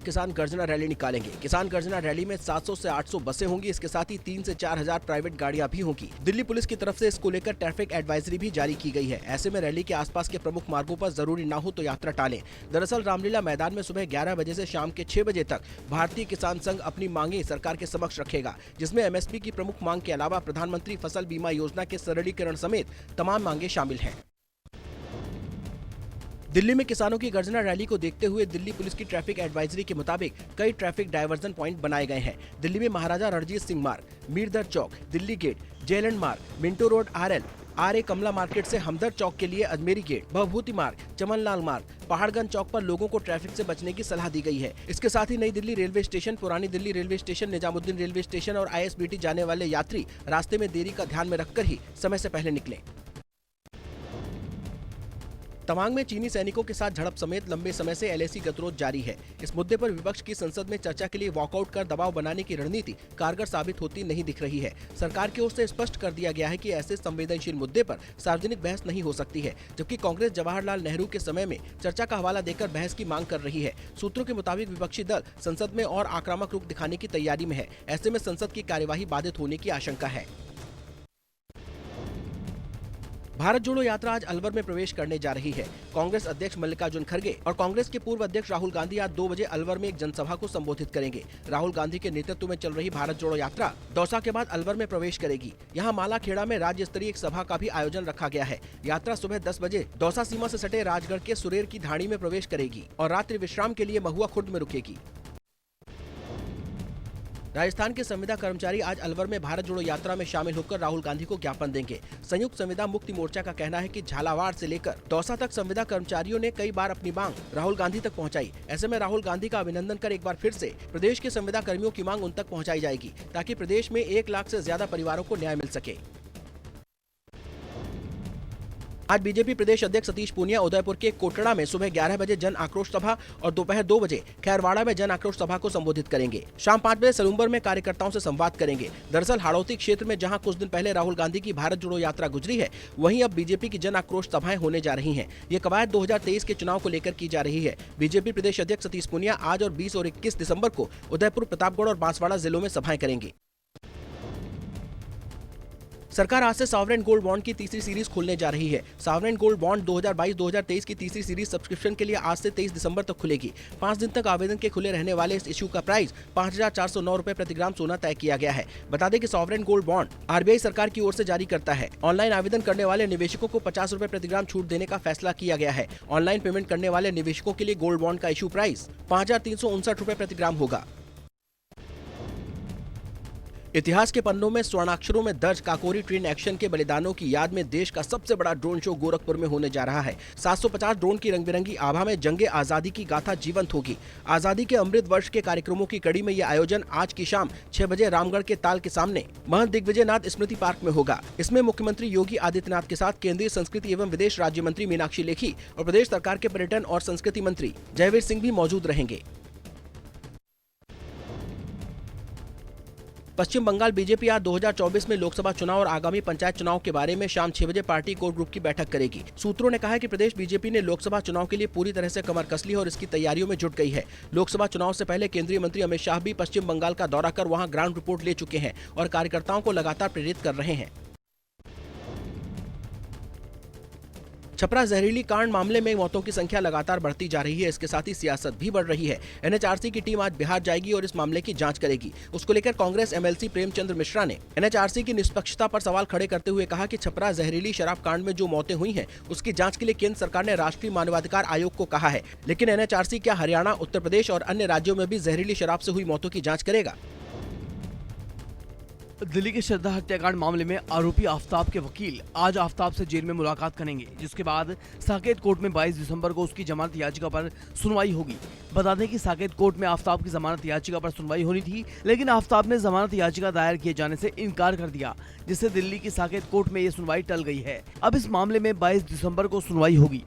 किसान गर्जना रैली निकालेंगे। किसान गर्जना रैली में 700 से 800 बसें होंगी। इसके साथ ही 3 से 4 हजार प्राइवेट गाड़ियां भी होंगी। दिल्ली पुलिस की तरफ से इसको लेकर ट्रैफिक एडवाइजरी भी जारी की गई है। ऐसे में रैली के आसपास के प्रमुख मार्गों पर जरूरी न हो तो यात्रा टालें। दरअसल रामलीला मैदान में सुबह 11 बजे से शाम के 6 बजे तक भारतीय किसान संघ अपनी मांगे सरकार के समक्ष रखेगा, जिसमें MSP की प्रमुख मांग के अलावा प्रधानमंत्री फसल बीमा योजना के सरलीकरण समेत तमाम मांगे शामिल हैं। दिल्ली में किसानों की गर्जना रैली को देखते हुए दिल्ली पुलिस की ट्रैफिक एडवाइजरी के मुताबिक कई ट्रैफिक डायवर्जन पॉइंट बनाए गए हैं। दिल्ली में महाराजा रणजीत सिंह मार्ग, मीरदर चौक, दिल्ली गेट, जेएलएन मार्ग, मिंटो रोड RA कमला मार्केट से हमदर्द चौक के लिए अजमेरी गेट, भवभूति मार्ग, चमनलाल मार्ग, पहाड़गंज चौक पर लोगों को ट्रैफिक से बचने की सलाह दी गई है। इसके साथ ही नई दिल्ली रेलवे स्टेशन, पुरानी Delhi railway station, Nizamuddin railway station और ISBT जाने वाले यात्री रास्ते में देरी का ध्यान में रखकर ही समय से पहले निकलें। तवांग में चीनी सैनिकों के साथ झड़प समेत लंबे समय से LAC गतिरोध जारी है। इस मुद्दे पर विपक्ष की संसद में चर्चा के लिए वॉकआउट कर दबाव बनाने की रणनीति कारगर साबित होती नहीं दिख रही है। सरकार की ओर से स्पष्ट कर दिया गया है कि ऐसे संवेदनशील मुद्दे पर सार्वजनिक बहस नहीं हो सकती है, जबकि कांग्रेस जवाहरलाल नेहरू के समय में चर्चा का हवाला देकर बहस की मांग कर रही है। सूत्रों के मुताबिक विपक्षी दल संसद में और आक्रामक रुख दिखाने की तैयारी में है। ऐसे में संसद की कार्यवाही बाधित होने की आशंका है। भारत जोड़ो यात्रा आज अलवर में प्रवेश करने जा रही है। कांग्रेस अध्यक्ष मल्लिकार्जुन खड़गे और कांग्रेस के पूर्व अध्यक्ष राहुल गांधी आज 2 बजे अलवर में एक जनसभा को संबोधित करेंगे। राहुल गांधी के नेतृत्व में चल रही भारत जोड़ो यात्रा दौसा के बाद अलवर में प्रवेश करेगी। यहां मालाखेड़ा में राज्य स्तरीय एक सभा का भी आयोजन रखा गया है। यात्रा सुबह 10 बजे दौसा सीमा से सटे राजगढ़ के सुरेर की ढाणी में प्रवेश करेगी और रात्रि विश्राम के लिए महुआ खुर्द में रुकेगी। राजस्थान के संविदा कर्मचारी आज अलवर में भारत जोड़ो यात्रा में शामिल होकर राहुल गांधी को ज्ञापन देंगे। संयुक्त संविदा मुक्ति मोर्चा का कहना है कि झालावाड़ से लेकर दौसा तक संविदा कर्मचारियों ने कई बार अपनी मांग राहुल गांधी तक पहुंचाई। ऐसे में राहुल गांधी का अभिनंदन कर एक बार फिर से प्रदेश के संविदा कर्मियों की मांग उन तक पहुंचाई जाएगी, ताकि प्रदेश में 1 लाख से ज्यादा परिवारों को न्याय मिल सके। आज बीजेपी प्रदेश अध्यक्ष सतीश पूनिया उदयपुर के कोटड़ा में सुबह 11 बजे जन आक्रोश सभा और दोपहर 2 बजे खैरवाड़ा में जन आक्रोश सभा को संबोधित करेंगे। शाम 5 बजे सलूम्बर में कार्यकर्ताओं से संवाद करेंगे। दरअसल हाड़ौती क्षेत्र में जहां कुछ दिन पहले राहुल गांधी की भारत जोड़ो यात्रा गुजरी है, वहीं अब बीजेपी की जन आक्रोश सभाएं होने जा रही हैं। ये कवायद 2023 के चुनाव को लेकर की जा रही है। बीजेपी प्रदेश अध्यक्ष सतीश पूनिया आज और 20 और 21 दिसंबर को उदयपुर, प्रतापगढ़ और बांसवाड़ा जिलों में सभाएं करेंगे। सरकार आज से सॉवरेन गोल्ड बॉन्ड की तीसरी सीरीज खोलने जा रही है। सॉवरेन गोल्ड बॉन्ड 2022-2023 की तीसरी सीरीज सब्सक्रिप्शन के लिए आज से 23 दिसंबर तक खुलेगी। 5 दिन तक आवेदन के खुले रहने वाले इस इशू का प्राइस 5,409 रुपए प्रति ग्राम सोना तय किया गया है। बता दें कि सॉवरेन गोल्ड बॉन्ड RBI सरकार की ओर से जारी करता है। ऑनलाइन आवेदन करने वाले निवेशकों को 50 रुपए प्रति ग्राम छूट देने का फैसला किया गया है। ऑनलाइन पेमेंट करने वाले निवेशकों के लिए गोल्ड बॉन्ड का इशू प्राइस 5,359 रुपए प्रति ग्राम होगा। इतिहास के पन्नों में स्वर्णाक्षरों में दर्ज काकोरी ट्रेन एक्शन के बलिदानों की याद में देश का सबसे बड़ा ड्रोन शो गोरखपुर में होने जा रहा है। 750 ड्रोन की रंग बिरंगी आभा में जंगे आजादी की गाथा जीवंत होगी। आजादी के अमृत वर्ष के कार्यक्रमों की कड़ी में यह आयोजन आज की शाम 6 बजे रामगढ़ के ताल के सामने महंत दिग्विजय नाथ स्मृति पार्क में होगा। इसमें मुख्यमंत्री योगी आदित्यनाथ के साथ केंद्रीय संस्कृति एवं विदेश राज्य मंत्री मीनाक्षी लेखी और प्रदेश सरकार के पर्यटन और संस्कृति मंत्री जयवीर सिंह भी मौजूद रहेंगे। पश्चिम बंगाल बीजेपी आज 2024 में लोकसभा चुनाव और आगामी पंचायत चुनाव के बारे में शाम 6 बजे पार्टी कोर ग्रुप की बैठक करेगी। सूत्रों ने कहा है कि प्रदेश बीजेपी ने लोकसभा चुनाव के लिए पूरी तरह से कमर कस ली और इसकी तैयारियों में जुट गई है। लोकसभा चुनाव से पहले केंद्रीय मंत्री अमित शाह भी पश्चिम बंगाल का दौरा कर वहां ग्राउंड रिपोर्ट ले चुके हैं और कार्यकर्ताओं को लगातार प्रेरित कर रहे हैं। छपरा जहरीली कांड मामले में मौतों की संख्या लगातार बढ़ती जा रही है। इसके साथ ही सियासत भी बढ़ रही है। NHRC की टीम आज बिहार जाएगी और इस मामले की जांच करेगी। उसको लेकर कांग्रेस MLC प्रेमचंद्र मिश्रा ने NHRC की निष्पक्षता पर सवाल खड़े करते हुए कहा कि छपरा जहरीली शराब कांड में जो मौतें हुई हैं, उसकी जांच के लिए केंद्र सरकार ने राष्ट्रीय मानवाधिकार आयोग को कहा है, लेकिन NHRC क्या हरियाणा, उत्तर प्रदेश और अन्य राज्यों में भी जहरीली शराब से हुई मौतों की जाँच करेगा? दिल्ली के श्रद्धा हत्याकांड मामले में आरोपी आफ्ताब के वकील आज आफ्ताब से जेल में मुलाकात करेंगे, जिसके बाद साकेत कोर्ट में 22 दिसंबर को उसकी जमानत याचिका पर सुनवाई होगी। बता दें कि साकेत कोर्ट में आफ्ताब की जमानत याचिका पर सुनवाई होनी थी, लेकिन आफ्ताब ने जमानत याचिका दायर किए जाने से इनकार कर दिया, जिससे दिल्ली की साकेत कोर्ट में ये सुनवाई टल गई है। अब इस मामले में 22 दिसंबर को सुनवाई होगी।